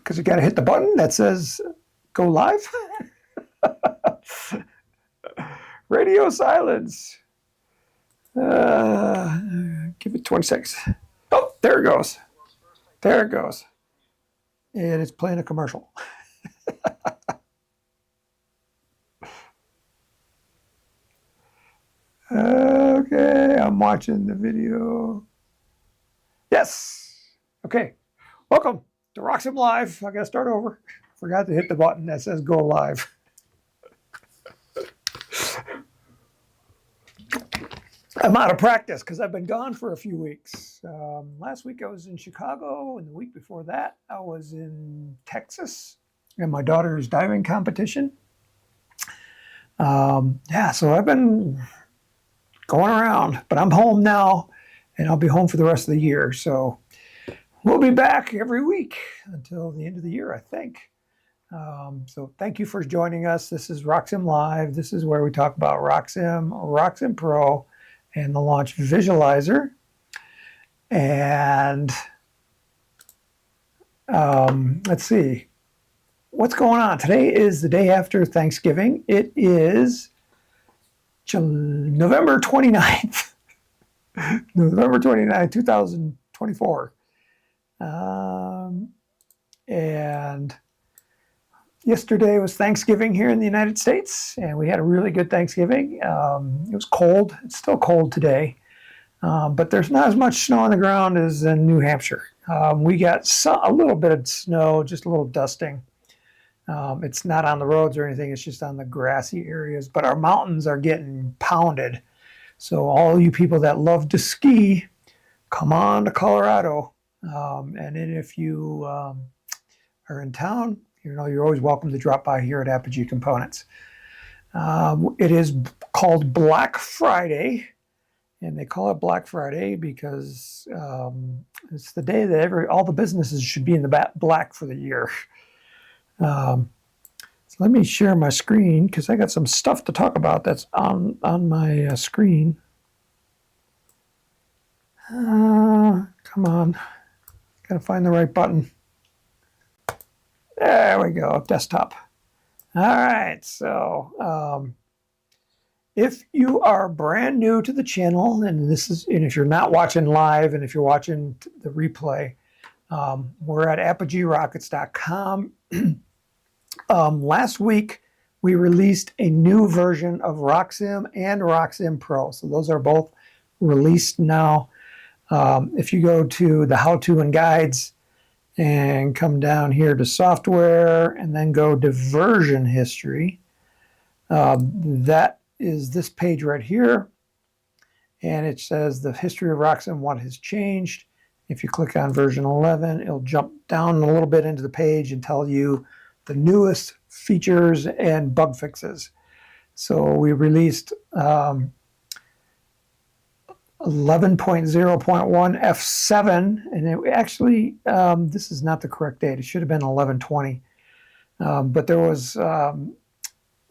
because you got to hit the button that says go live. Radio silence. Give it 20 seconds. Oh, there it goes. There it goes. And it's playing a commercial. Okay, I'm watching the video. Yes. Okay. Welcome to RockSim Live. I got to start over. Forgot to hit the button that says go live. I'm out of practice because I've been gone for a few weeks. Last week I was in Chicago, and the week before that I was in Texas in my daughter's diving competition. Yeah, so I've been going around, but I'm home now, and I'll be home for the rest of the year. So we'll be back every week until the end of the year, I think. So thank you for joining us. This is RockSim Live. This is where we talk about RockSim, RockSim Pro, and the launch visualizer. And let's see what's going on. Today is the day after Thanksgiving. It is November 29th. November 29th, 2024. And yesterday was Thanksgiving here in the United States, and we had a really good Thanksgiving. It was cold. It's still cold today, but there's not as much snow on the ground as in New Hampshire. We got a little bit of snow, just a little dusting. It's not on the roads or anything. It's just on the grassy areas, but our mountains are getting pounded. So all you people that love to ski, come on to Colorado. And then if you are in town, you're always welcome to drop by here at Apogee Components. It is called Black Friday, and they call it Black Friday because it's the day that all the businesses should be in the black for the year. So let me share my screen because I got some stuff to talk about that's on my screen. Come on, gotta find the right button. There we go, desktop. All right, so if you are brand new to the channel, and if you're not watching live, and if you're watching the replay, we're at apogeerockets.com. Last week we released a new version of RockSim and RockSim Pro, so those are both released now. If you go to the how-to and guides, and come down here to software and then go to version history. That is this page right here. And it says the history of RockSim, what has changed. If you click on version 11, it'll jump down a little bit into the page and tell you the newest features and bug fixes. So we released 11.0.1 F7, and it actually, this is not the correct date. It should have been 11.20. But there was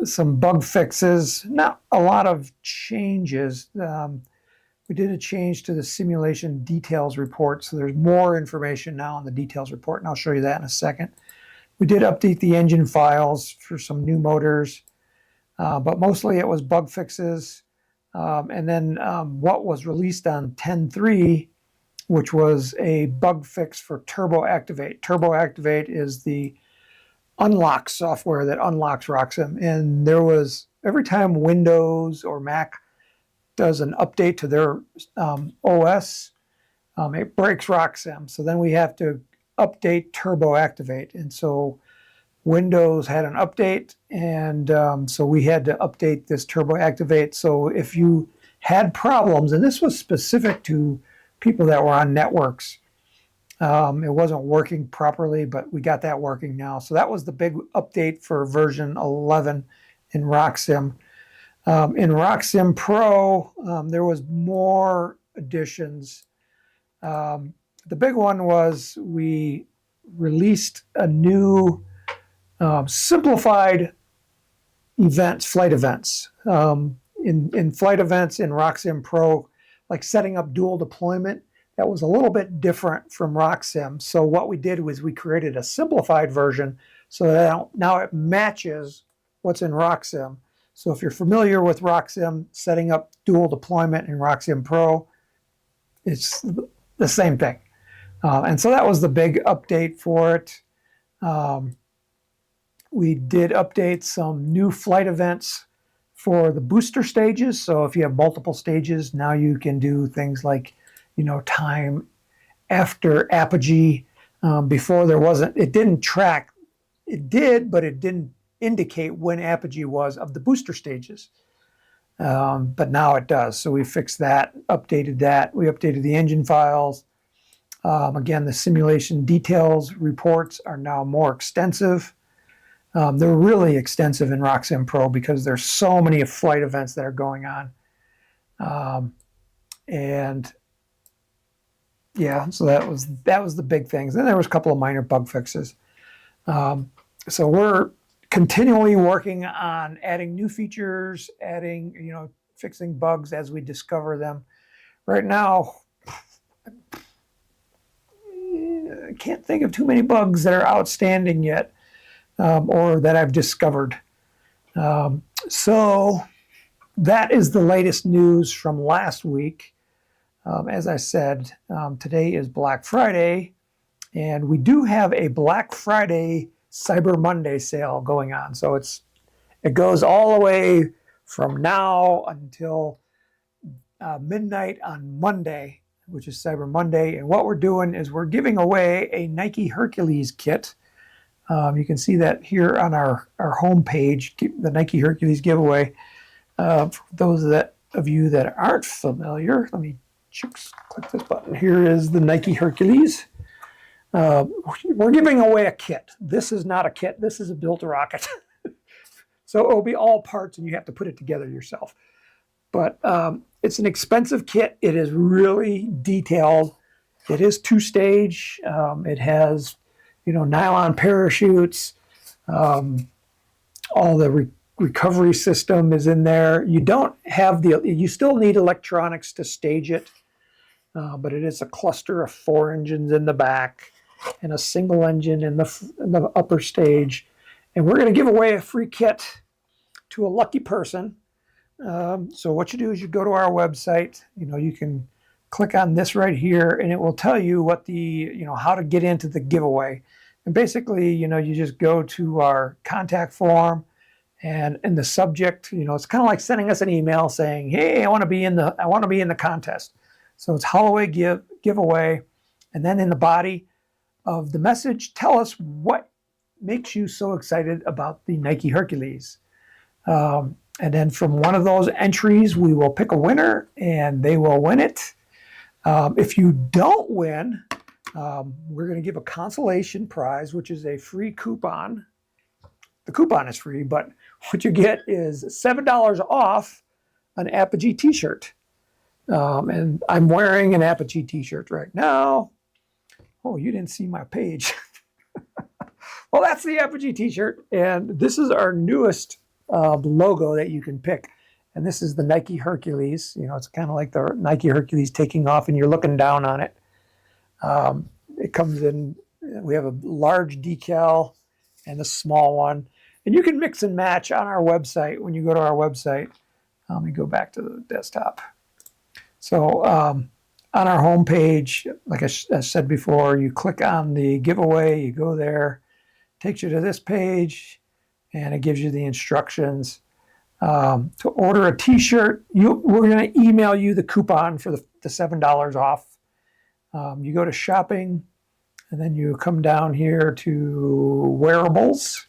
some bug fixes, not a lot of changes. We did a change to the simulation details report, so there's more information now on the details report, and I'll show you that in a second. We did update the engine files for some new motors, but mostly it was bug fixes. And then what was released on 10.3, which was a bug fix for Turbo Activate. Turbo Activate is the unlock software that unlocks RockSim. And there was, every time Windows or Mac does an update to their OS, it breaks RockSim. So then we have to update Turbo Activate. And so Windows had an update, and so we had to update this Turbo Activate. So if you had problems, and this was specific to people that were on networks, it wasn't working properly, but we got that working now. So that was the big update for version 11 in RockSim. In RockSim Pro, there was more additions. The big one was we released a new simplified events, flight events. In flight events in RockSim Pro, like setting up dual deployment, that was a little bit different from RockSim. So what we did was we created a simplified version so that now it matches what's in RockSim. So if you're familiar with RockSim, setting up dual deployment in RockSim Pro, it's the same thing. And so that was the big update for it. We did update some new flight events for the booster stages. So if you have multiple stages, now you can do things like, time after Apogee. Before there wasn't, it didn't track. It did, but it didn't indicate when Apogee was of the booster stages. But now it does. So we fixed that, updated that. We updated the engine files. Again, the simulation details reports are now more extensive. They're really extensive in RockSim Pro because there's so many flight events that are going on. And yeah, so that was the big things. Then there was a couple of minor bug fixes. So we're continually working on adding new features, fixing bugs as we discover them. Right now, I can't think of too many bugs that are outstanding yet, or that I've discovered. So that is the latest news from last week. As I said, today is Black Friday, and we do have a Black Friday Cyber Monday sale going on. So it goes all the way from now until midnight on Monday, which is Cyber Monday. And what we're doing is we're giving away a Nike Hercules kit. You can see that here on our homepage, the Nike Hercules giveaway. For those of you that aren't familiar, let me click this button. Here is the Nike Hercules. We're giving away a kit. This is not a kit. This is a built-a-rocket. So it'll be all parts, and you have to put it together yourself. But it's an expensive kit. It is really detailed. It is two-stage. It has, nylon parachutes. All the recovery system is in there. You don't have you still need electronics to stage it, but it is a cluster of 4 engines in the back and a single engine in the upper stage. And we're going to give away a free kit to a lucky person. So what you do is you go to our website. You can click on this right here, and it will tell you what how to get into the giveaway. And basically, you just go to our contact form, and in the subject, it's kind of like sending us an email saying, "Hey, I want to be in the contest." So it's Holloway giveaway, and then in the body of the message, tell us what makes you so excited about the Nike Hercules. And then from one of those entries, we will pick a winner, and they will win it. If you don't win, we're going to give a consolation prize, which is a free coupon. The coupon is free, but what you get is $7 off an Apogee t-shirt. And I'm wearing an Apogee t-shirt right now. Oh, you didn't see my page. Well, that's the Apogee t-shirt, and this is our newest logo that you can pick. And this is the Nike Hercules. It's kind of like the Nike Hercules taking off, and you're looking down on it. It comes in, we have a large decal and a small one. And you can mix and match on our website. When you go to our website, let me go back to the desktop. So on our homepage, like I said before, you click on the giveaway, you go there, takes you to this page, and it gives you the instructions. To order a t-shirt, we're going to email you the coupon for the $7 off. You go to shopping, and then you come down here to wearables,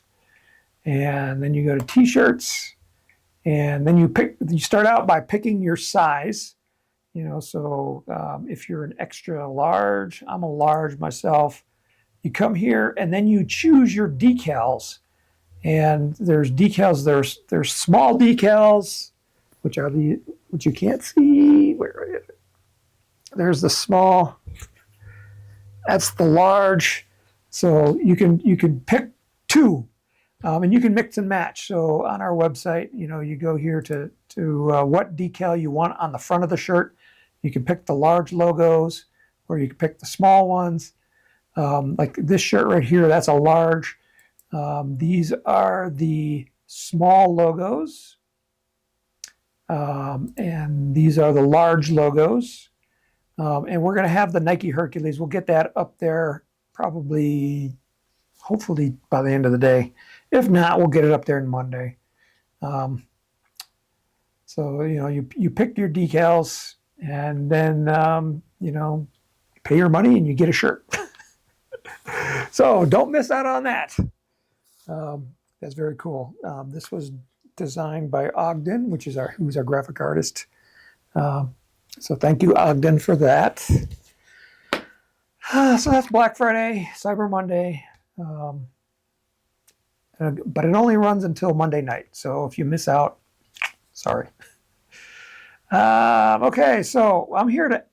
and then you go to t-shirts, and then you start out by picking your size. So if you're an extra large, I'm a large myself, you come here and then you choose your decals. And there's decals, there's small decals, which you can't see. Where is it? There's the small, that's the large. So you can pick two, and you can mix and match. So on our website, you go here to what decal you want on the front of the shirt. You can pick the large logos, or you can pick the small ones. Like this shirt right here, that's a large. These are the small logos, and these are the large logos. And we're going to have the Nike Hercules. We'll get that up there probably, hopefully by the end of the day. If not, we'll get it up there on Monday. So, you pick your decals, and then, pay your money and you get a shirt. So don't miss out on that. That's very cool. This was designed by Ogden, who's our graphic artist. So thank you, Ogden, for that. So that's Black Friday, Cyber Monday. But it only runs until Monday night. So if you miss out, sorry. Okay, so I'm here to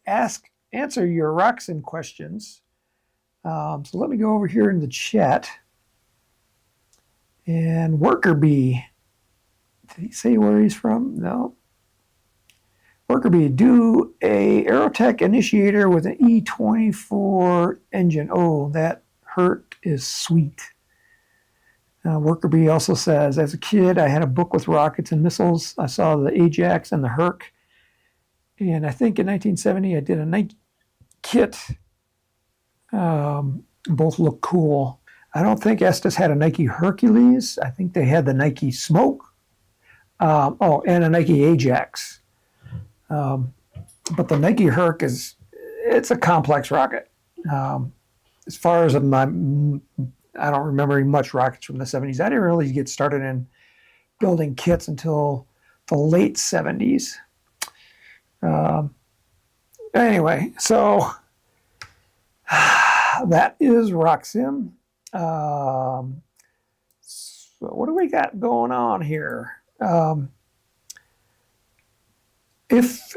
answer your RockSim questions. So let me go over here in the chat. And Worker Bee, did he say where he's from? No. Worker Bee, do a Aerotech initiator with an E24 engine. Oh, that hurt is sweet. Worker Bee also says, as a kid, I had a book with rockets and missiles. I saw the Ajax and the Herc. And I think in 1970, I did a Nike kit. Both look cool. I don't think Estes had a Nike Hercules. I think they had the Nike Smoke. And a Nike Ajax. But the Nike Herc it's a complex rocket. As far as I don't remember much rockets from the 70s. I didn't really get started in building kits until the late 70s. Anyway, so that is RockSim. So what do we got going on here? If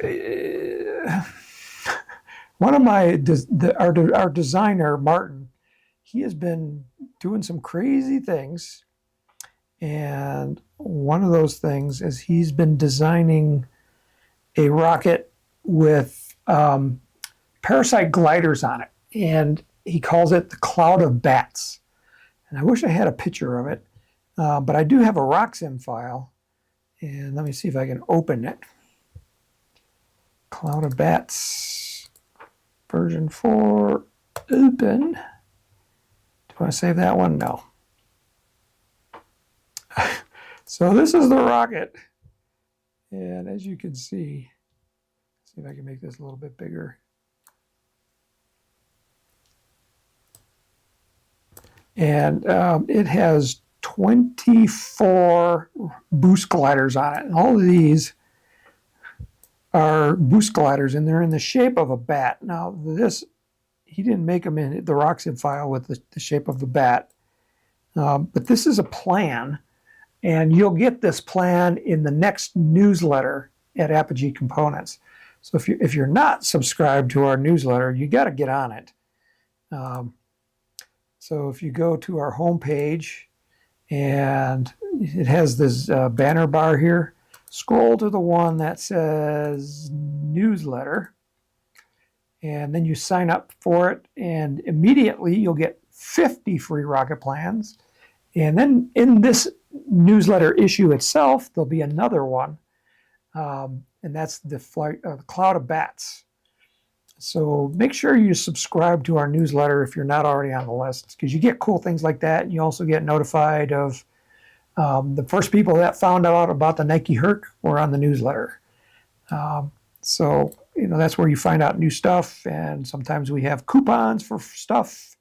one of our designer, Martin, he has been doing some crazy things, and one of those things is he's been designing a rocket with parasite gliders on it, and he calls it the Cloud of Bats. And I wish I had a picture of it, but I do have a RockSim file, and let me see if I can open it. Cloud of Bats, version 4, open. Do I save that one? No. So this is the rocket, and as you can see if I can make this a little bit bigger. And it has 24 boost gliders on it. And all of these are boost gliders, and they're in the shape of a bat. Now, he didn't make them in the RockSim file with the shape of the bat. But this is a plan, and you'll get this plan in the next newsletter at Apogee Components. So if you're not subscribed to our newsletter, you got to get on it. So if you go to our homepage, and it has this banner bar here, scroll to the one that says newsletter, and then you sign up for it, and immediately you'll get 50 free rocket plans. And then in this newsletter issue itself, there'll be another one, and that's the Cloud of Bats. So make sure you subscribe to our newsletter if you're not already on the list, because you get cool things like that. And you also get notified of the first people that found out about the Nike Herc were on the newsletter. So that's where you find out new stuff, and sometimes we have coupons for stuff.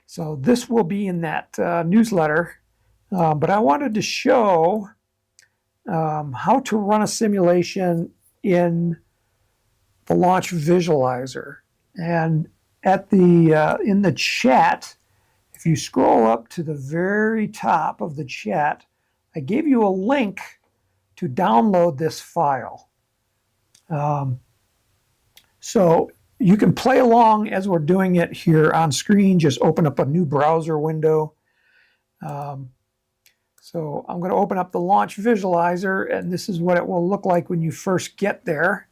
So this will be in that newsletter. But I wanted to show how to run a simulation in the launch visualizer. And at in the chat, if you scroll up to the very top of the chat, I gave you a link to download this file. So you can play along as we're doing it here on screen. Just open up a new browser window. So I'm going to open up the launch visualizer, and this is what it will look like when you first get there.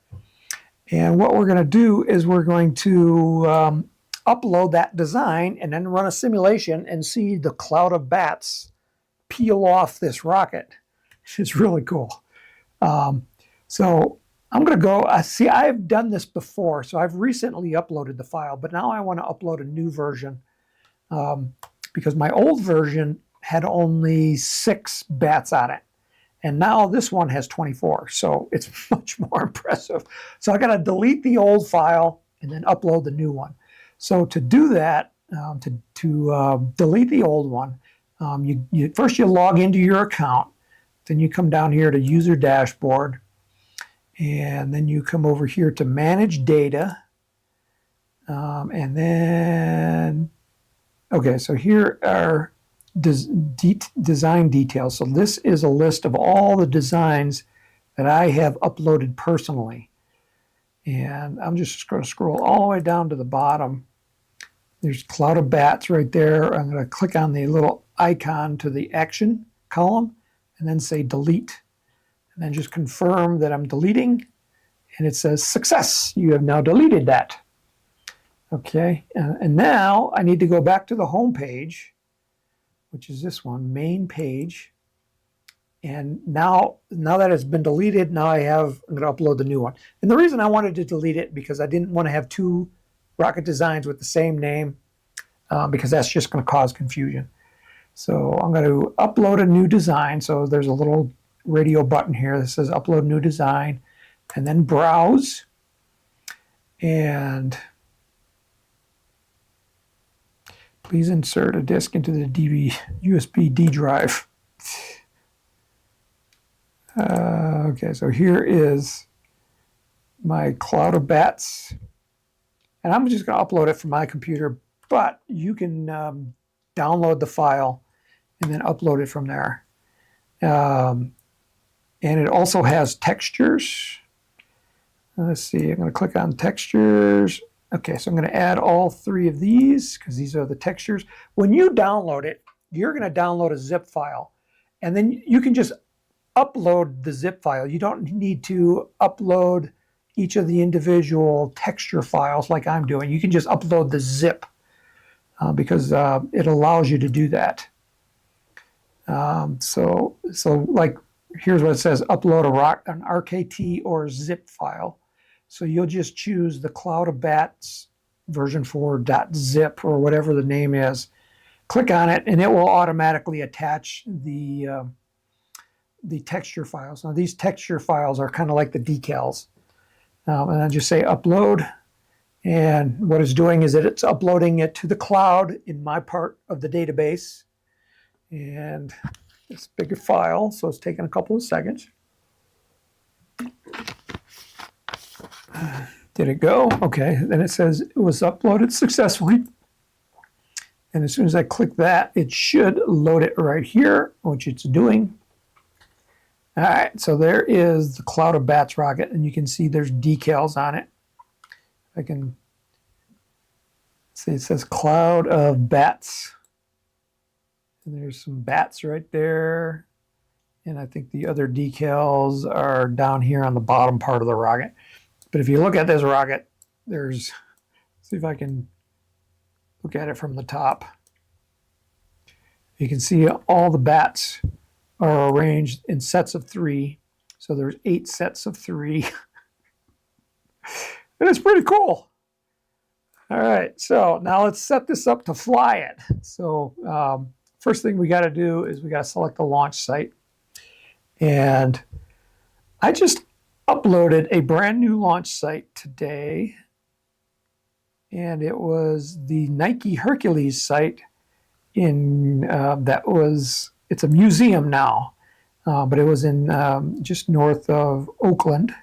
And what we're going to do is we're going to upload that design and then run a simulation and see the cloud of bats peel off this rocket. It's really cool. So I'm going to go, see, I've done this before, so I've recently uploaded the file, but now I want to upload a new version because my old version had only 6 bats on it. And now this one has 24, so it's much more impressive. So I got to delete the old file and then upload the new one. So to do that, to delete the old one, first you log into your account, then you come down here to User Dashboard, and then you come over here to Manage Data, and then, okay, so here are design details. So this is a list of all the designs that I have uploaded personally. And I'm just going to scroll all the way down to the bottom. There's Cloud of Bats right there. I'm going to click on the little icon to the action column and then say delete. And then just confirm that I'm deleting. And it says success. You have now deleted that. Okay. And now I need to go back to the home page, which is this one, main page. And now that it's been deleted, now I'm going to upload the new one. And the reason I wanted to delete it because I didn't want to have 2 rocket designs with the same name because that's just going to cause confusion. So I'm going to upload a new design. So there's a little radio button here that says upload new design, and then browse. And please insert a disk into the USB D drive. Okay, so here is my Cloud of Bats. And I'm just going to upload it from my computer, but you can download the file and then upload it from there. And it also has textures. Let's see, I'm going to click on textures. Okay, so I'm going to add all 3 of these because these are the textures. When you download it, you're going to download a zip file. And then you can just upload the zip file. You don't need to upload each of the individual texture files like I'm doing. You can just upload the zip because it allows you to do that. So like here's what it says: upload an RKT or zip file. So you'll just choose the Cloud of Bats version 4.zip or whatever the name is. Click on it, and it will automatically attach the texture files. Now these texture files are kind of like the decals. And then just say upload. And what it's doing is that it's uploading it to the cloud in my part of the database. And it's a bigger file, so it's taking a couple of seconds. Did it go? Okay, then it says it was uploaded successfully. And as soon as I click that, it should load it right here, which it's doing. All right, so there is the Cloud of Bats rocket, and you can see there's decals on it. I can see it says Cloud of Bats. And there's some bats right there. And I think the other decals are down here on the bottom part of the rocket. But if you look at this rocket, there's, see if I can look at it from the top. You can see all the bats are arranged in sets of 3. So there's 8 sets of 3. And it's pretty cool. All right, so now let's set this up to fly it. So first thing we got to do is we got to select the launch site. And I just uploaded a brand new launch site today. And it was the Nike Hercules site in it's a museum now, but it was in just north of Oakland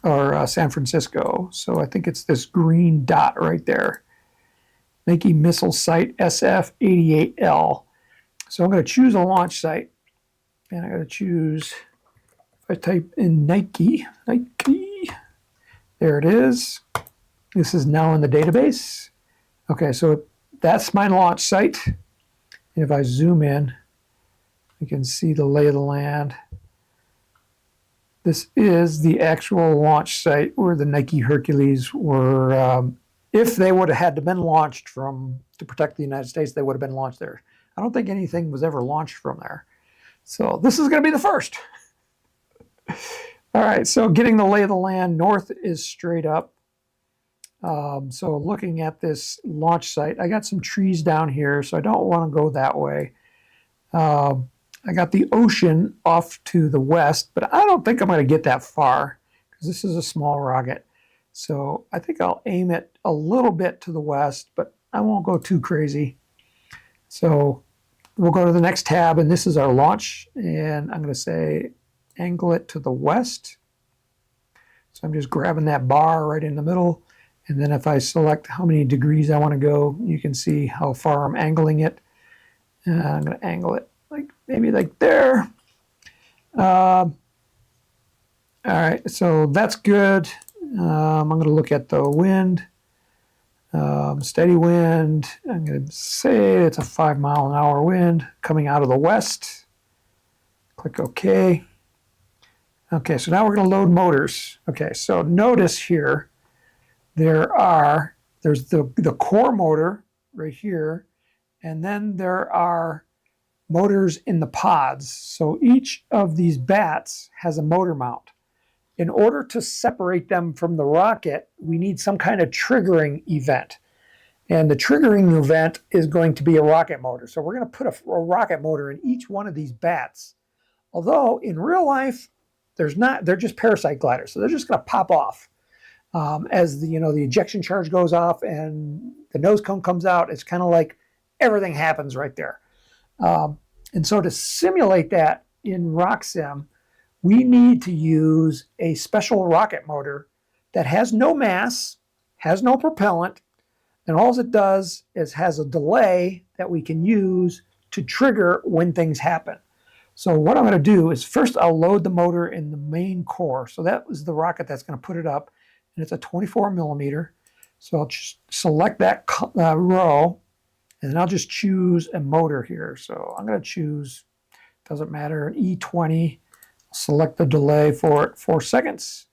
or San Francisco. So I think it's this green dot right there. Nike Missile Site SF-88L. So I'm going to choose a launch site, and I'm going to choose, if I type in Nike, there it is. This is now in the database. Okay, so that's my launch site. And if I zoom in, you can see the lay of the land. This is the actual launch site where the Nike Hercules were. If they would have had to been launched to protect the United States, they would have been launched there. I don't think anything was ever launched from there. So this is going to be the first. All right, so getting the lay of the land, north is straight up. So looking at this launch site, I got some trees down here, so I don't want to go that way. I got the ocean off to the west, but I don't think I'm going to get that far because this is a small rocket. So I think I'll aim it a little bit to the west, but I won't go too crazy. So we'll go to the next tab, and this is our launch, and I'm going to say angle it to the west. So I'm just grabbing that bar right in the middle, and then if I select how many degrees I want to go, you can see how far I'm angling it. I'm going to angle it maybe like there. All right, so that's good. I'm going to look at the wind. Steady wind. I'm going to say it's a 5-mile-an-hour wind coming out of the west. Click OK. Okay, so now we're going to load motors. Okay, so notice here there's the core motor right here, and then there are motors in the pods. So each of these bats has a motor mount. In order to separate them from the rocket, we need some kind of triggering event. And the triggering event is going to be a rocket motor. So we're going to put a rocket motor in each one of these bats. Although in real life, they're just parasite gliders. So they're just going to pop off. As the ejection charge goes off and the nose cone comes out, it's kind of like everything happens right there. And so to simulate that in RockSim, we need to use a special rocket motor that has no mass, has no propellant, and all it does is has a delay that we can use to trigger when things happen. So what I'm going to do is first I'll load the motor in the main core. So that was the rocket that's going to put it up, and it's a 24 millimeter. So I'll just select that row, and then I'll just choose a motor here. So I'm going to choose, doesn't matter, an E20. Select the delay for it, 4 seconds.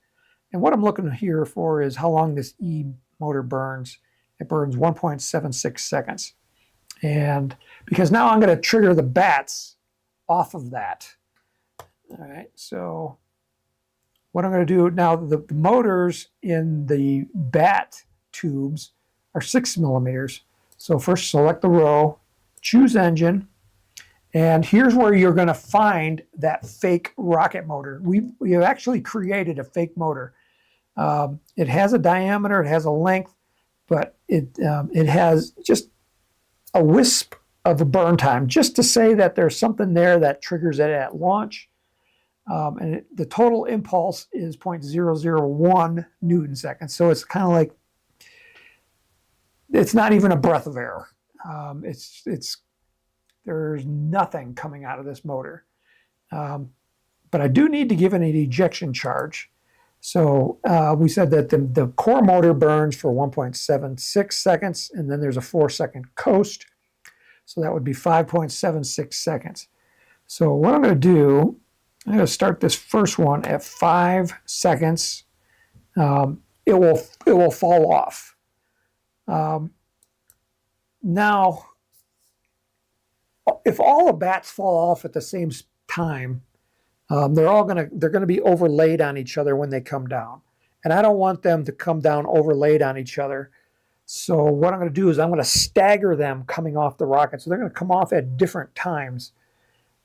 And what I'm looking here for is how long this E motor burns. It burns 1.76 seconds. And because now I'm going to trigger the bats off of that. All right, so what I'm going to do now, the motors in the bat tubes are 6 millimeters. So first select the row, choose engine, and here's where you're going to find that fake rocket motor. We have actually created a fake motor. It has a diameter, it has a length, but it has just a wisp of a burn time, just to say that there's something there that triggers it at launch. And the total impulse is 0.001 Newton seconds. So it's kind of like, it's not even a breath of air. There's nothing coming out of this motor. But I do need to give it an ejection charge. So we said that the core motor burns for 1.76 seconds, and then there's a 4-second coast. So that would be 5.76 seconds. So what I'm going to do, I'm going to start this first one at 5 seconds. It will fall off. Now, if all the bats fall off at the same time, they're going to be overlaid on each other when they come down, and I don't want them to come down overlaid on each other. So what I'm going to do is I'm going to stagger them coming off the rocket. So they're going to come off at different times,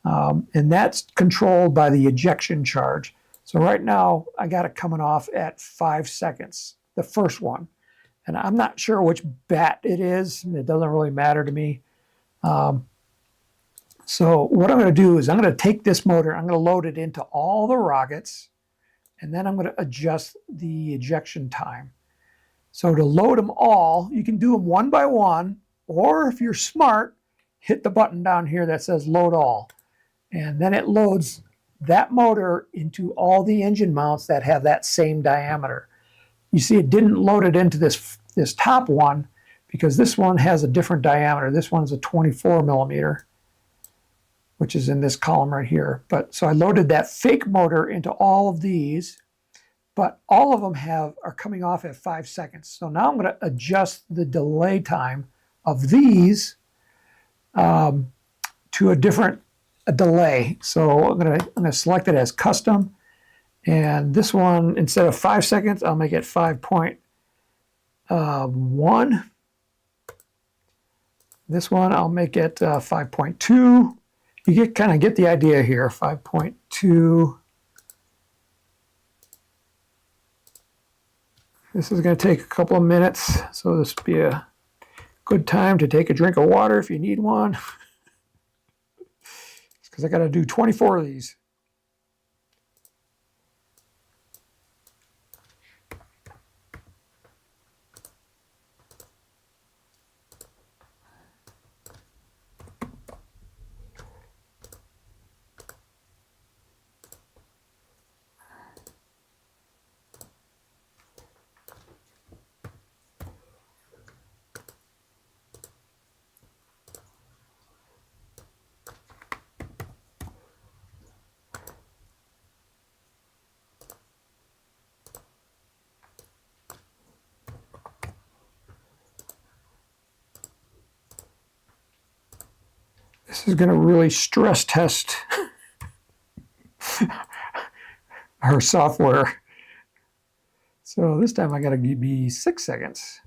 and that's controlled by the ejection charge. So right now I got it coming off at 5 seconds, the first one, and I'm not sure which bat it is. It doesn't really matter to me. So what I'm going to do is I'm going to take this motor, I'm going to load it into all the rockets, and then I'm going to adjust the ejection time. So to load them all, you can do them one by one, or if you're smart, hit the button down here that says load all. And then it loads that motor into all the engine mounts that have that same diameter. You see it didn't load it into this top one because this one has a different diameter. This one's a 24 millimeter. which is in this column right here. But so I loaded that fake motor into all of these, but all of them are coming off at 5 seconds. So now I'm going to adjust the delay time of these to a different delay. So I'm going to select it as custom, and this one, instead of 5 seconds, I'll make it 5.1. This one I'll make it 5.2. You kind of get the idea here. 5.2. This is going to take a couple of minutes, so this will be a good time to take a drink of water if you need one. Because I got to do 24 of these. This is going to really stress test our software. So this time I got to be 6 seconds.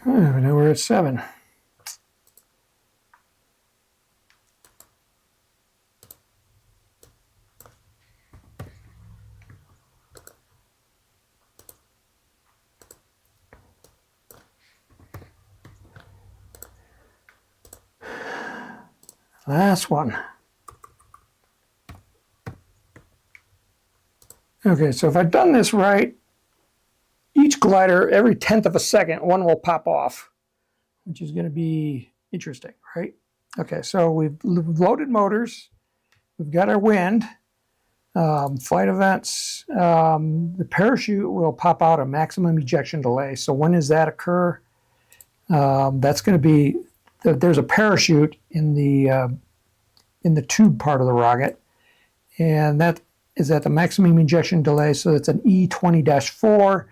Now we're at 7. Last one. Okay, so if I've done this right, each glider, every 1/10 of a second, one will pop off, which is going to be interesting, right? Okay, so we've loaded motors. We've got our wind, flight events. The parachute will pop out a maximum ejection delay. So when does that occur? That's going to be, there's a parachute in the tube part of the rocket, and that is at the maximum ejection delay. So it's an E20-4.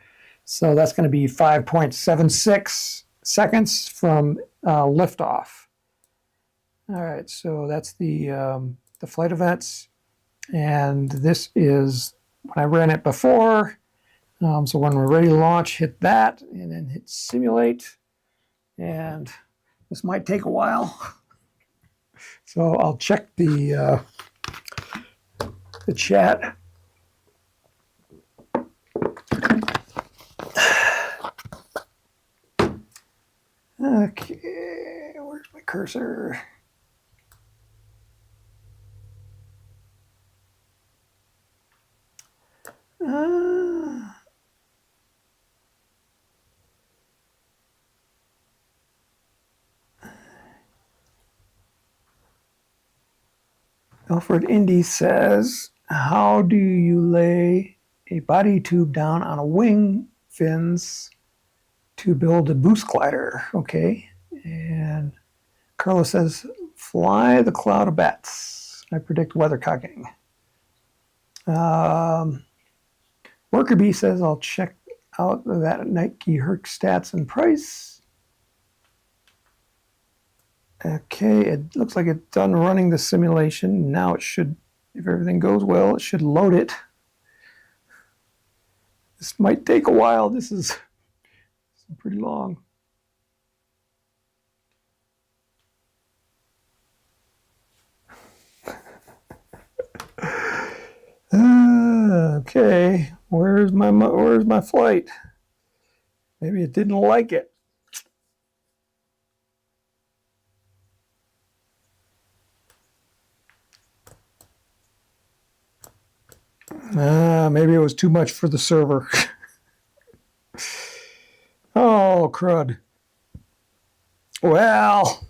So that's going to be 5.76 seconds from liftoff. All right, so that's the flight events, and this is when I ran it before. So when we're ready to launch, hit that, and then hit simulate, and this might take a while. So I'll check the chat. Okay, where's my cursor? Alfred Indy says, how do you lay a body tube down on a wing fins to build a boost glider? Okay. And Carla says, fly the cloud of bats. I predict weathercocking. Worker Bee says, I'll check out that Nike Herc stats and price. Okay, it looks like it's done running the simulation. Now it should, if everything goes well, it should load it. This might take a while. This is pretty long. Okay, where's my flight? Maybe it didn't like it. Maybe it was too much for the server. Oh, crud. Well,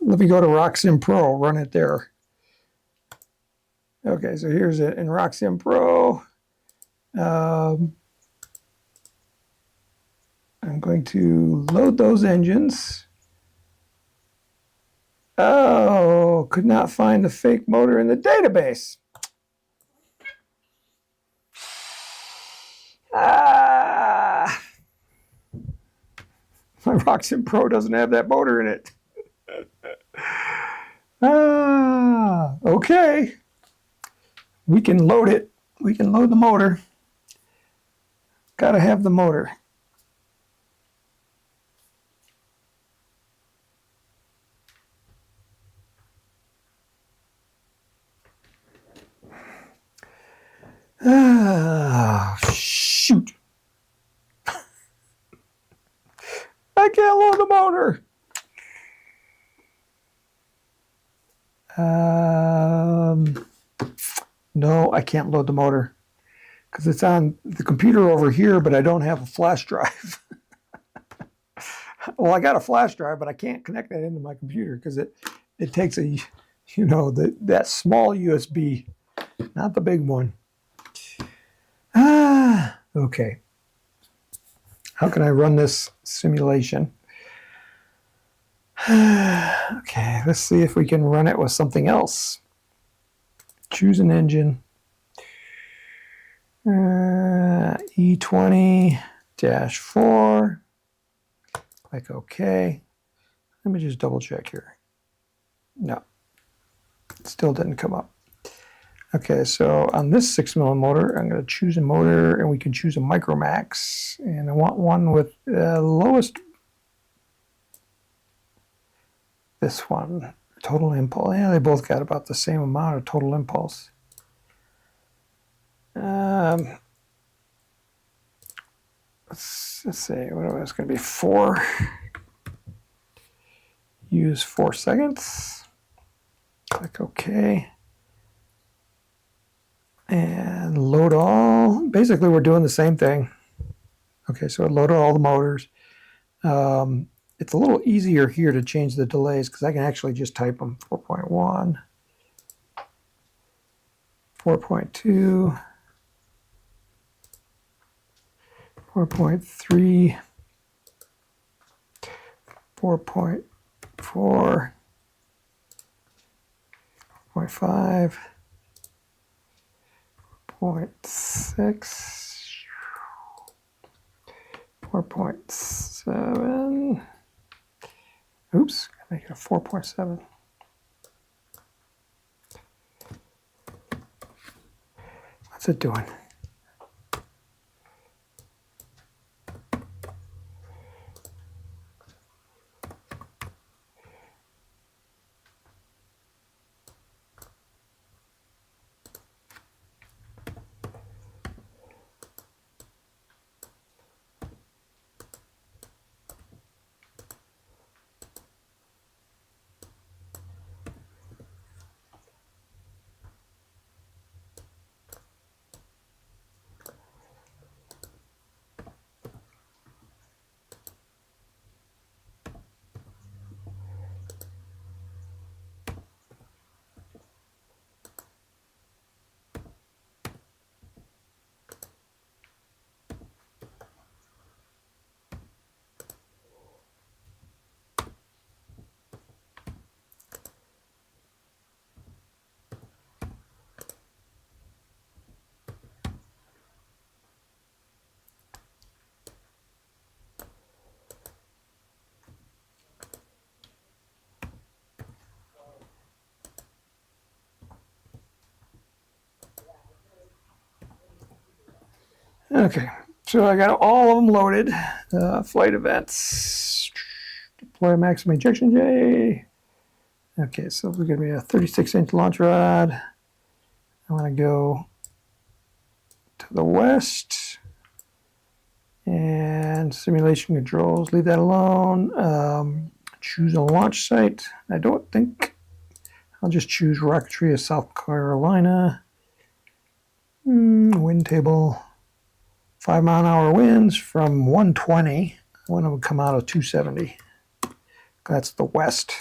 let me go to RockSim Pro, run it there. Okay, so here's it in RockSim Pro. I'm going to load those engines. Oh, could not find the fake motor in the database. My RockSim Pro doesn't have that motor in it. Okay. We can load it. We can load the motor. Gotta have the motor. Shoot. I can't load the motor. No, I can't load the motor because it's on the computer over here, but I don't have a flash drive. Well, I got a flash drive, but I can't connect that into my computer because it takes a, that small USB, not the big one. Okay. How can I run this simulation? Okay, let's see if we can run it with something else. Choose an engine. E20-4. Click OK. Let me just double check here. No, it still didn't come up. Okay, so on this 6mm motor, I'm going to choose a motor, and we can choose a Micromax. And I want one with the lowest. This one, total impulse. Yeah, they both got about the same amount of total impulse. Let's see, what was going to be 4. Use 4 seconds. Click OK. And load all. Basically, we're doing the same thing. Okay, so it loaded all the motors. It's a little easier here to change the delays because I can actually just type them. 4.1, 4.2, 4.3, 4.4, 4.5, 4.6, 4.7. Oops, I make it a 4.7. What's it doing? Okay, so I got all of them loaded. Flight events, deploy maximum ejection J. Okay, so we're going to be a 36-inch launch rod. I want to go to the west. And simulation controls, leave that alone. Choose a launch site. I don't think I'll just choose rocketry of South Carolina. Wind table, 5-mile-an-hour winds from 120. I want to come out of 270. That's the west.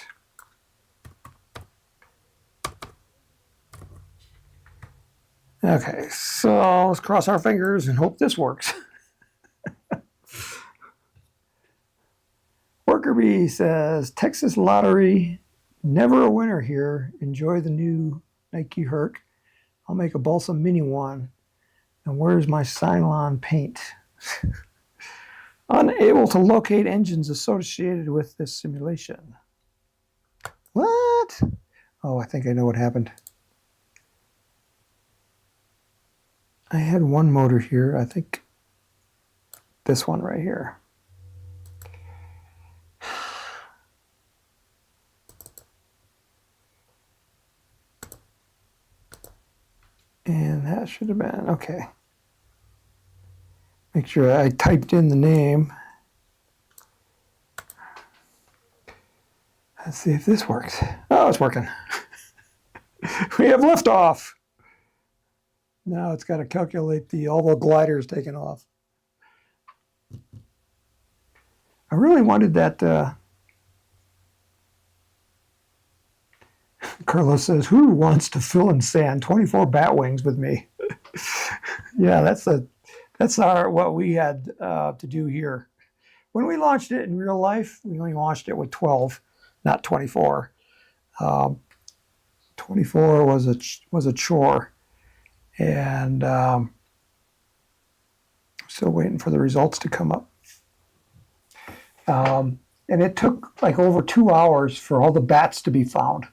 Okay, so let's cross our fingers and hope this works. Worker B says, Texas Lottery, never a winner here. Enjoy the new Nike Herc. I'll make a Balsam Mini one. And where's my Cylon paint? Unable to locate engines associated with this simulation. What? Oh, I think I know what happened. I had one motor here. I think this one right here. And that should have been, okay. Make sure I typed in the name. Let's see if this works. Oh, it's working. We have liftoff. Now it's got to calculate all the gliders taken off. I really wanted that. Carlos says, who wants to fill in sand 24 bat wings with me? Yeah, that's what we had to do here. When we launched it in real life, we only launched it with 12, not 24. 24 was a chore, and still waiting for the results to come up. And it took like over 2 hours for all the bats to be found.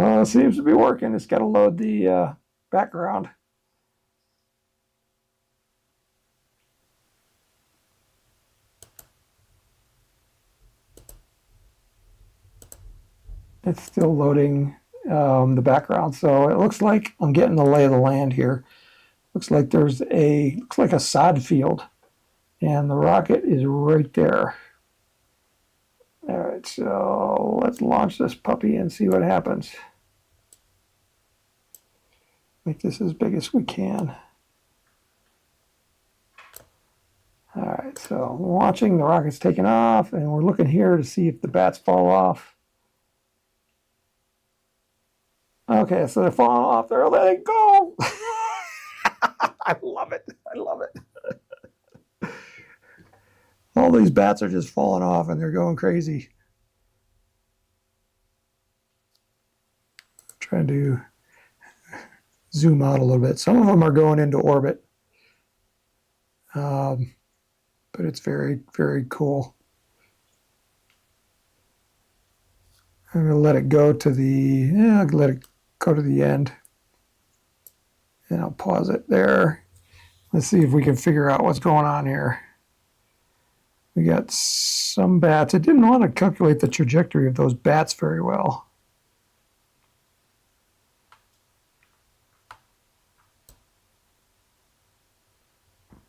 It seems to be working. It's got to load the background. It's still loading the background, so it looks like I'm getting the lay of the land here. Looks like looks like a sod field, and the rocket is right there. All right, so let's launch this puppy and see what happens. Make this as big as we can. All right, so watching the rocket's taking off, and we're looking here to see if the bats fall off. Okay, so they're falling off. They're letting go. I love it. I love it. All these bats are just falling off, and they're going crazy. Trying to zoom out a little bit. Some of them are going into orbit, but it's very, very cool. I'm going to let it go to the end, and I'll pause it there. Let's see if we can figure out what's going on here. We got some bats. It didn't want to calculate the trajectory of those bats very well.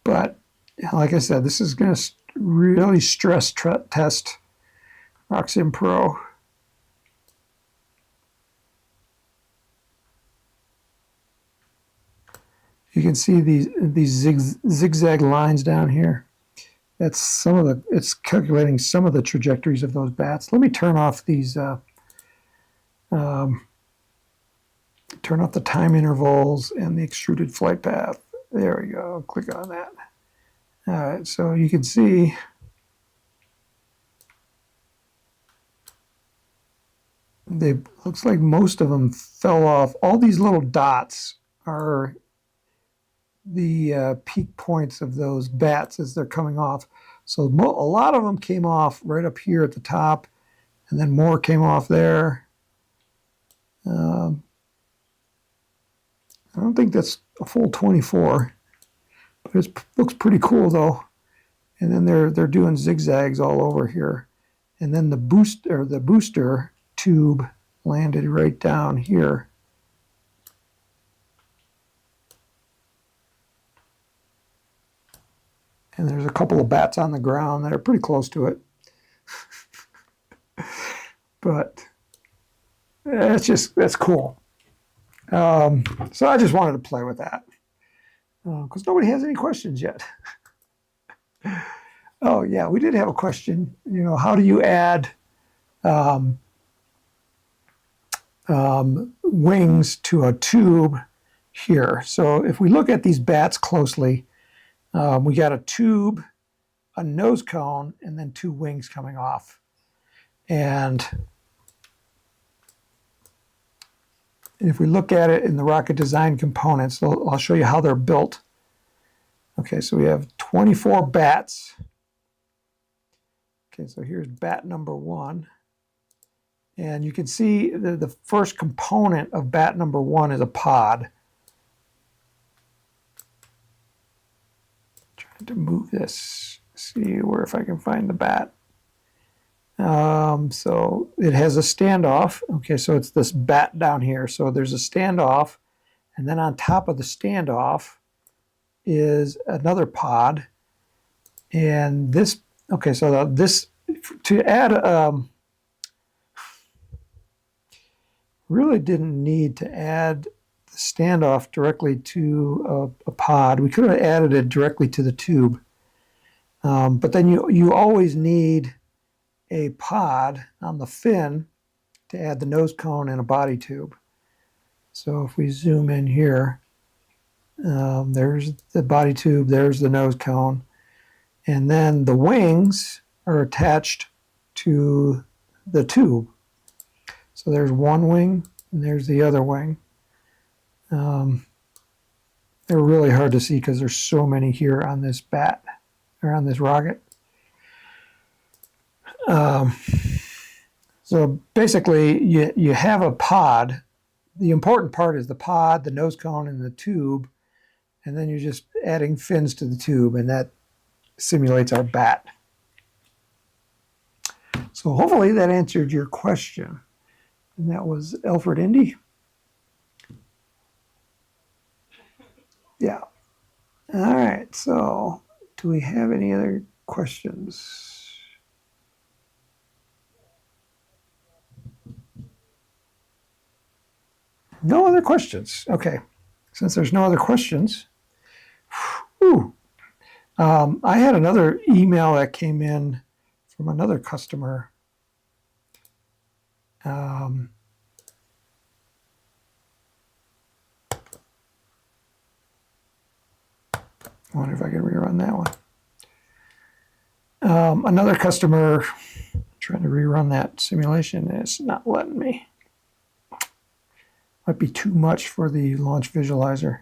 But like I said, this is going to really stress test RockSim Pro. You can see these zigzag lines down here. That's it's calculating some of the trajectories of those bats. Let me turn off these, turn off the time intervals and the extruded flight path. There we go, click on that. All right, so you can see looks like most of them fell off. All these little dots are the peak points of those bats as they're coming off. So a lot of them came off right up here at the top, and then more came off there. I don't think that's a full 24, but it looks pretty cool though. And then they're doing zigzags all over here. And then the booster tube landed right down here. And there's a couple of bats on the ground that are pretty close to it. But that's cool. So I just wanted to play with that because nobody has any questions yet. Oh yeah, we did have a question. You know, how do you add wings to a tube here? So if we look at these bats closely, we got a tube, a nose cone, and then two wings coming off. And if we look at it in the rocket design components, I'll show you how they're built. Okay, so we have 24 bats. Okay, so here's bat number 1. And you can see the first component of bat number 1 is a pod. Trying to move this, see where if I can find the bat. So it has a standoff. Okay, so it's this bat down here. So there's a standoff, and then on top of the standoff is another pod. And this, okay, so this, to add, really didn't need to add the standoff directly to a pod. We could have added it directly to the tube. But then you always need a pod on the fin to add the nose cone and a body tube. So if we zoom in here, there's the body tube, there's the nose cone, and then the wings are attached to the tube. So there's one wing and there's the other wing. They're really hard to see because there's so many here on this bat, or on this rocket. So basically, you have a pod. The important part is the pod, the nose cone, and the tube, and then you're just adding fins to the tube, and that simulates our bat. So hopefully that answered your question. And that was Alfred Indy. Yeah. All right, so do we have any other questions? No other questions. Okay. Since there's no other questions, I had another email that came in from another customer. I wonder if I can rerun that one. Another customer, trying to rerun that simulation, and it's not letting me. Might be too much for the launch visualizer.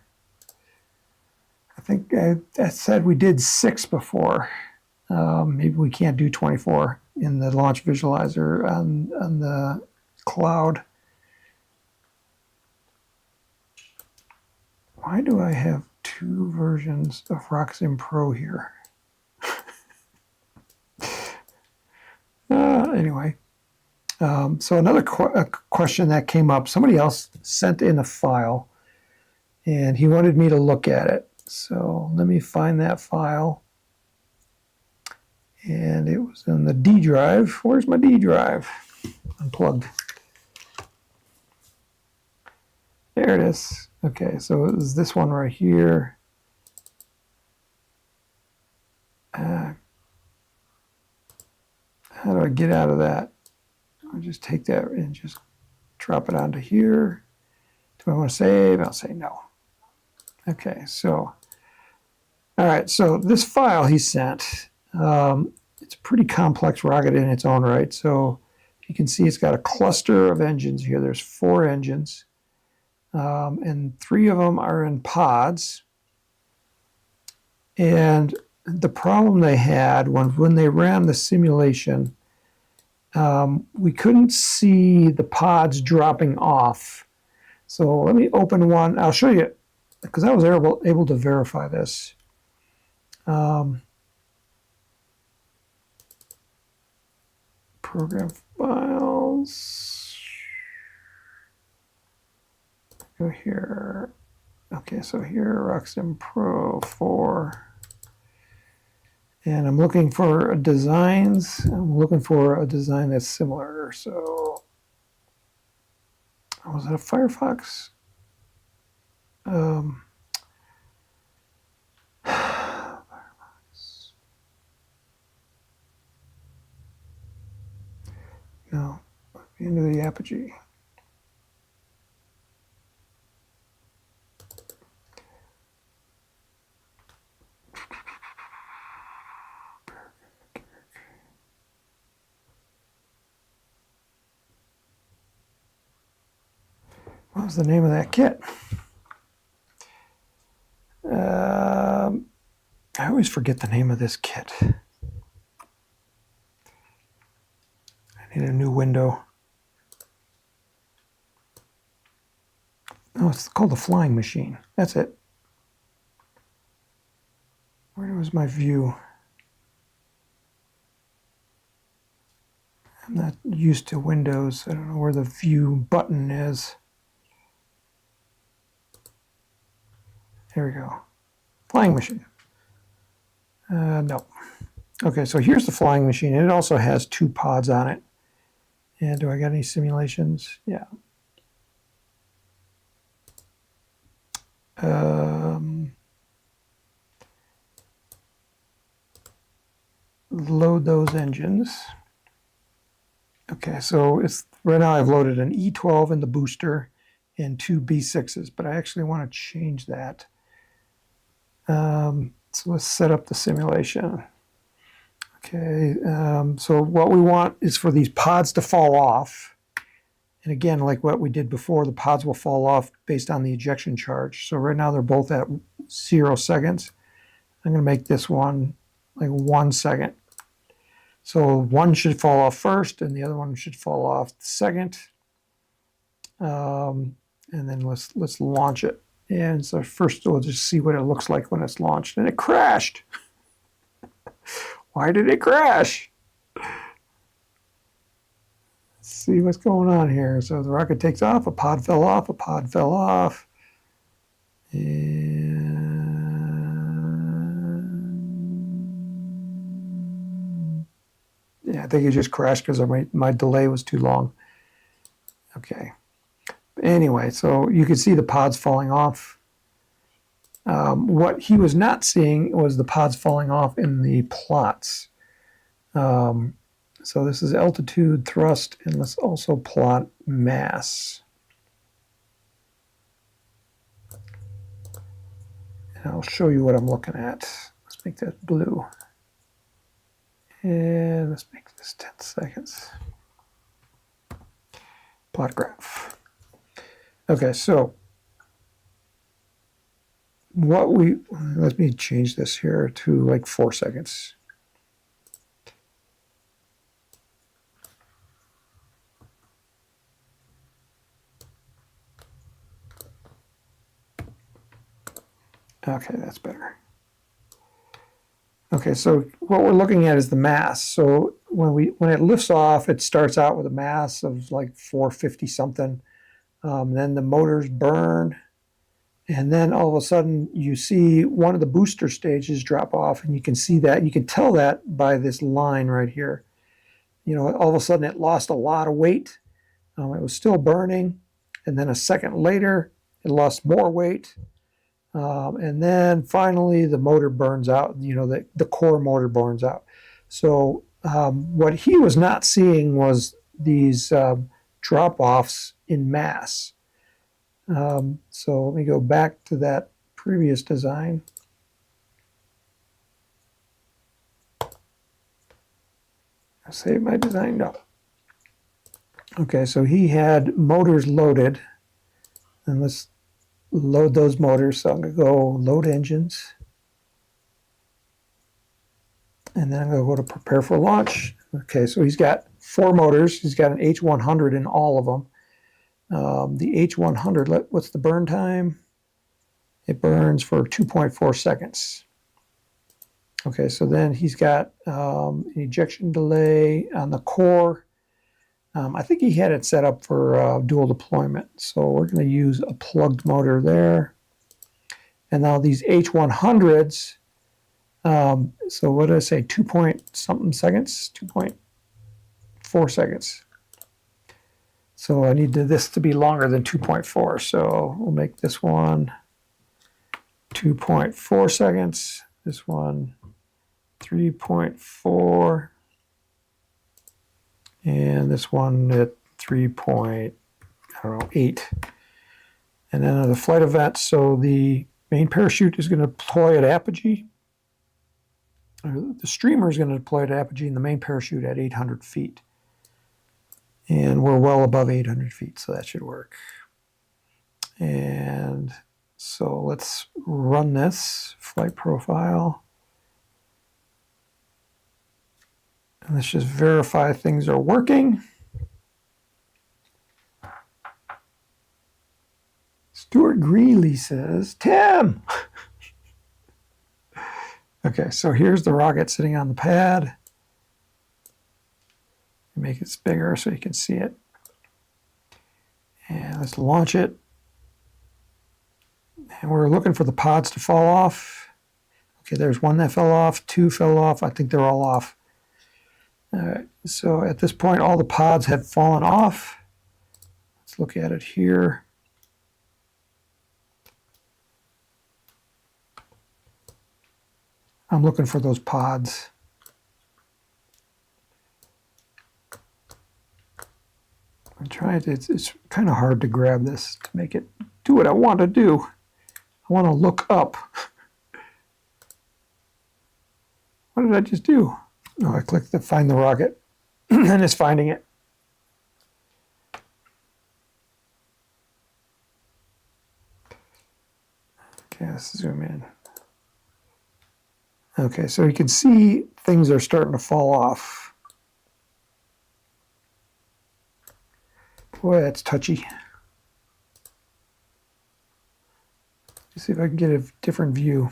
I think I said we did 6 before. Maybe we can't do 24 in the launch visualizer on the cloud. Why do I have 2 versions of RockSim Pro here? Anyway. So another question that came up, somebody else sent in a file and he wanted me to look at it. So let me find that file. And it was in the D drive. Where's my D drive? Unplugged. There it is. Okay, so it was this one right here. How do I get out of that? I'll just take that and just drop it onto here. Do I want to save? I'll say no. Okay, so, all right, so this file he sent, it's a pretty complex rocket in its own right. So you can see it's got a cluster of engines here. There's 4 engines, and 3 of them are in pods. And the problem they had when they ran the simulation, we couldn't see the pods dropping off. So let me open one. I'll show you because I was able to verify this. Program files. Go here. Okay, so here, RockSim Pro 4. And I'm looking for designs. I'm looking for a design that's similar. So, was it a Firefox? No, into the Apogee. What was the name of that kit? I always forget the name of this kit. I need a new window. Oh, it's called the Flying Machine. That's it. Where was my view? I'm not used to Windows. I don't know where the view button is. There we go. Flying Machine. No. Okay, so here's the Flying Machine. And it also has 2 pods on it. And do I got any simulations? Yeah. Load those engines. Okay, so it's right now I've loaded an E12 in the booster and 2 B6s, but I actually want to change that. So let's set up the simulation. Okay, so what we want is for these pods to fall off. And again, like what we did before, the pods will fall off based on the ejection charge. So right now they're both at 0 seconds. I'm going to make this one like 1 second. So one should fall off first, and the other one should fall off second. And then let's launch it. And so first we'll just see what it looks like when it's launched. And it crashed. Why did it crash? Let's see what's going on here. So the rocket takes off, a pod fell off, a pod fell off. And yeah, I think it just crashed because my delay was too long. Okay. Anyway, so you can see the pods falling off. What he was not seeing was the pods falling off in the plots. So this is altitude, thrust, and let's also plot mass. And I'll show you what I'm looking at. Let's make that blue. And let's make this 10 seconds. Plot graph. Okay, so let me change this here to like 4 seconds. Okay, that's better. Okay, so what we're looking at is the mass. So when it lifts off, it starts out with a mass of like 450 something. Then the motors burn, and then all of a sudden you see one of the booster stages drop off, and you can see that. You can tell that by this line right here. You know, all of a sudden it lost a lot of weight. It was still burning, and then a second later it lost more weight. And then finally the motor burns out, you know, the core motor burns out. So what he was not seeing was these drop-offs in mass. So let me go back to that previous design. I'll save my design. No. Okay, so he had motors loaded, and let's load those motors. So I'm going to go load engines, and then I'm going to go to prepare for launch. Okay, so he's got 4 motors. He's got an H100 in all of them. The H100, what's the burn time? It burns for 2.4 seconds. Okay, so then he's got an ejection delay on the core. I think he had it set up for dual deployment. So we're going to use a plugged motor there. And now these H100s, so what did I say, 2 point something seconds? 2.4 seconds. So I need this to be longer than 2.4. So we'll make this one 2.4 seconds. This one 3.4. And this one at 3.8. And then the flight event, so the main parachute is going to deploy at Apogee. The streamer is going to deploy at Apogee and the main parachute at 800 feet. And we're well above 800 feet, so that should work. And so let's run this flight profile. And let's just verify things are working. Stuart Greeley says, Tim! Okay, so here's the rocket sitting on the pad. Make it bigger so you can see it. And let's launch it. And we're looking for the pods to fall off. Okay, there's one that fell off, two fell off. I think they're all off. All right, so at this point, all the pods have fallen off. Let's look at it here. I'm looking for those pods. I'm trying to, it's kind of hard to grab this to make it do what I want to do. I want to look up. What did I just do? Oh, I clicked to find the rocket and it's finding it. Okay, let's zoom in. Okay, so you can see things are starting to fall off. Boy, that's touchy. Let's see if I can get a different view.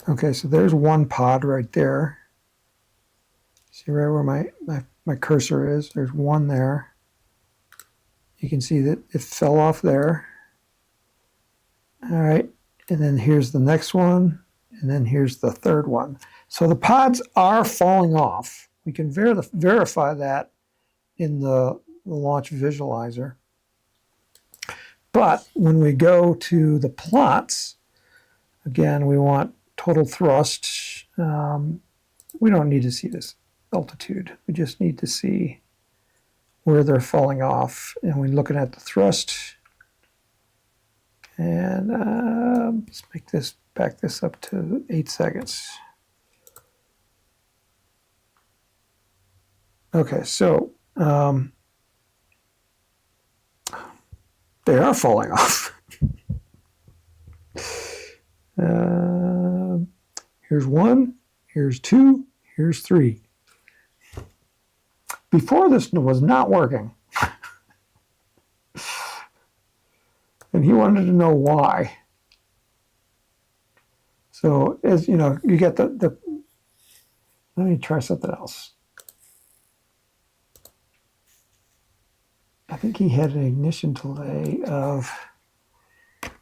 Okay, so there's one pod right there. See right where my cursor is? There's one there. You can see that it fell off there. All right, and then here's the next one, and then here's the third one. So the pods are falling off. We can verify that in the launch visualizer. But when we go to the plots, again, we want total thrust. We don't need to see this altitude. We just need to see where they're falling off. And we're looking at the thrust. And let's make this, back this up to 8 seconds. Okay, so they are falling off. Here's one, here's two, here's three. Before this was not working. And he wanted to know why. So as you know, you get the let me try something else. I think he had an ignition delay of, let's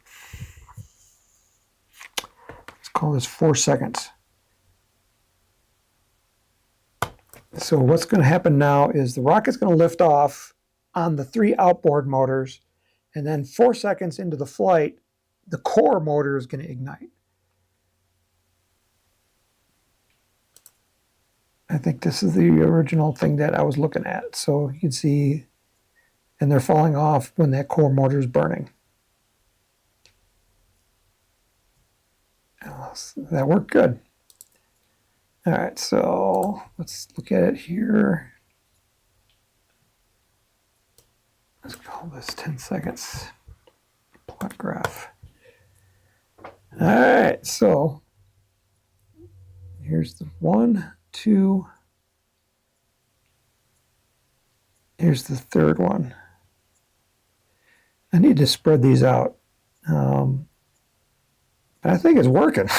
call this 4 seconds. So what's going to happen now is the rocket's going to lift off on the 3 outboard motors, and then 4 seconds into the flight, the core motor is going to ignite. I think this is the original thing that I was looking at. So you can see, and they're falling off when that core motor is burning. That worked good. All right, so let's look at it here. Let's call this 10 seconds. Plot graph. All right, so here's the 1, 2, Here's the third one. I need to spread these out. But I think it's working.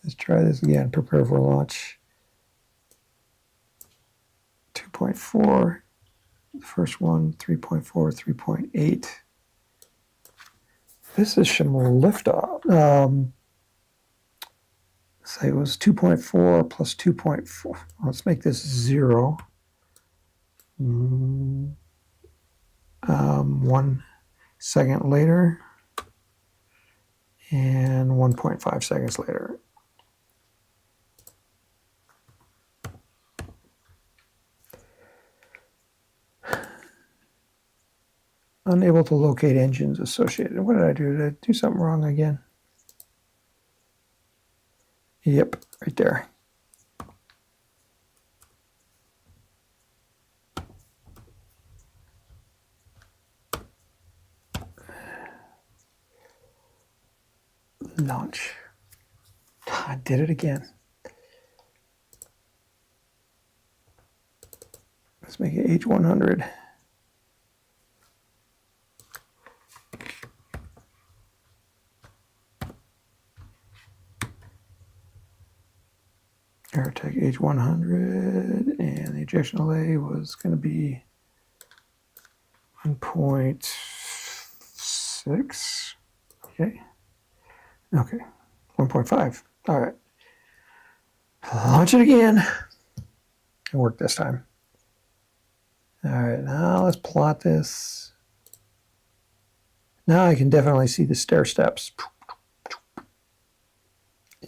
Let's try this again. Prepare for launch. 2.4. The first one, 3.4, 3.8. This is some liftoff. Say it was 2.4 plus 2.4. Let's make this 0. 1 second later and 1.5 seconds later. Unable to locate engines associated. What did I do? Did I do something wrong again? Yep, right there. Launch. I did it again. Let's make it H100. Aerotech H100, and the ejection delay was going to be 1.6. Okay. Okay. 1.5. All right. Launch it again. It worked this time. All right. Now let's plot this. Now I can definitely see the stair steps.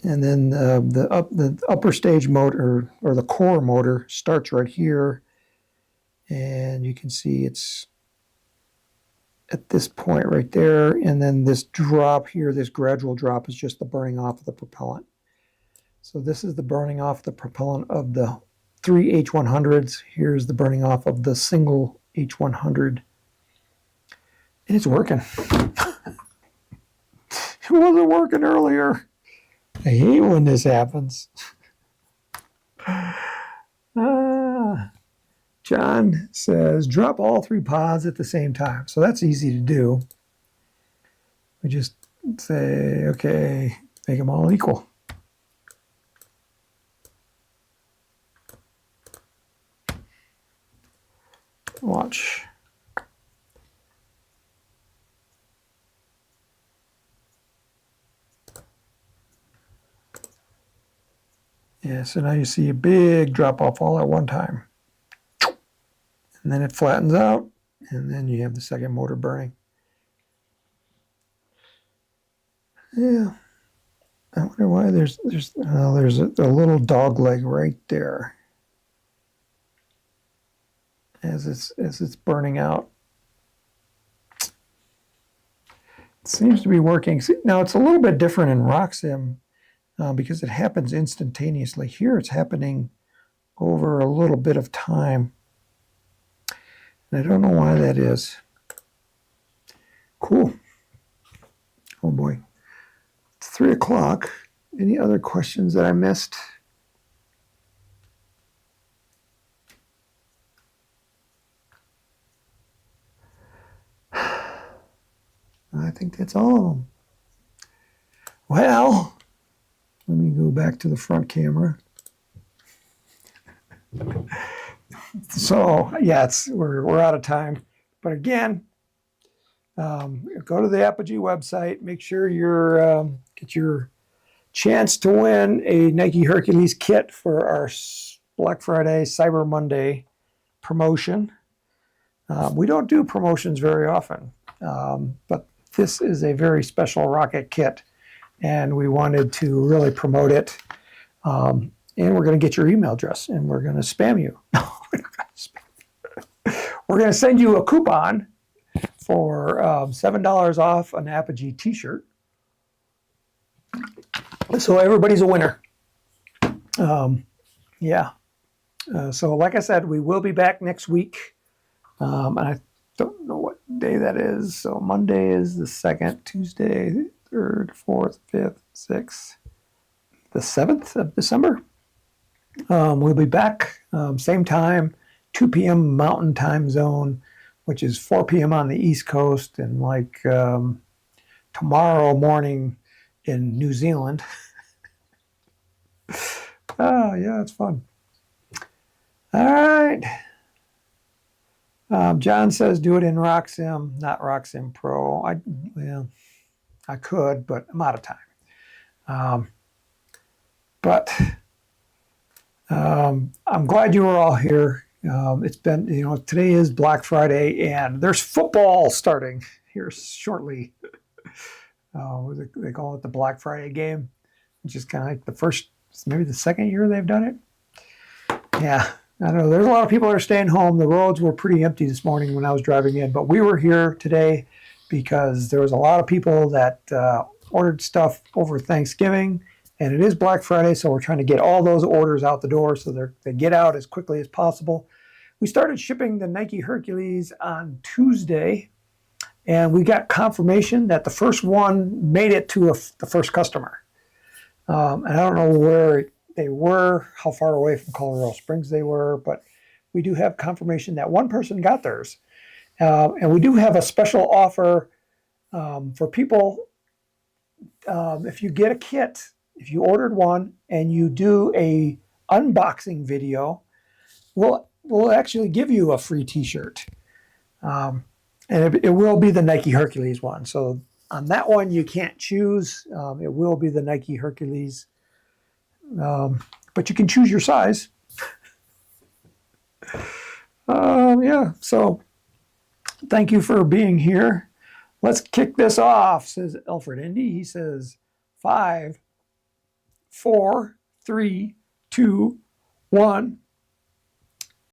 And then the upper stage motor, or the core motor, starts right here. And you can see it's at this point right there. And then this drop here, this gradual drop, is just the burning off of the propellant. So this is the burning off the propellant of the 3 H100s. Here's the burning off of the single H100. And it's working. It wasn't working earlier. I hate when this happens. John says, drop all 3 pods at the same time. So that's easy to do. We just say, okay, make them all equal. Watch. Yeah, so now you see a big drop off all at one time. And then it flattens out, and then you have the second motor burning. Yeah. I wonder why there's a little dog leg right there as it's burning out. It seems to be working. Now it's a little bit different in RockSim. Because it happens instantaneously. Here it's happening over a little bit of time. And I don't know why that is. Cool. Oh boy. It's 3 o'clock. Any other questions that I missed? I think that's all of them. Well, let me go back to the front camera. So yeah, we're out of time. But again, go to the Apogee website. Make sure you get your chance to win a Nike Hercules kit for our Black Friday, Cyber Monday promotion. We don't do promotions very often, but this is a very special rocket kit. And we wanted to really promote it. And we're going to get your email address, and we're going to spam you. We're going to send you a coupon for $7 off an Apogee t-shirt. So everybody's a winner. Yeah. So like I said, we will be back next week. And I don't know what day that is. So Monday is the 2nd, Tuesday 3rd, 4th, 5th, 6th, the 7th of December. We'll be back same time, 2 p.m. Mountain Time Zone, which is 4 p.m. on the East Coast, and like tomorrow morning in New Zealand. Oh, yeah, it's fun. All right. John says do it in RockSim, not RockSim Pro. I could, but I'm out of time. I'm glad you were all here. It's been, today is Black Friday, and there's football starting here shortly. They call it the Black Friday game, which is kind of like the first, maybe the second year they've done it. Yeah, I don't know. There's a lot of people that are staying home. The roads were pretty empty this morning when I was driving in, but we were here today because there was a lot of people that ordered stuff over Thanksgiving, and it is Black Friday, so we're trying to get all those orders out the door so they get out as quickly as possible. We started shipping the Nike Hercules on Tuesday, and we got confirmation that the first one made it to the first customer. And I don't know where they were, how far away from Colorado Springs they were, but we do have confirmation that one person got theirs. And we do have a special offer for people. If you get a kit, if you ordered one and you do a unboxing video, we'll actually give you a free t-shirt. And it will be the Nike Hercules one. So on that one, you can't choose. It will be the Nike Hercules. But you can choose your size. Yeah, so thank you for being here. Let's kick this off, says Alfred Indy. He says 5, 4, 3, 2, 1.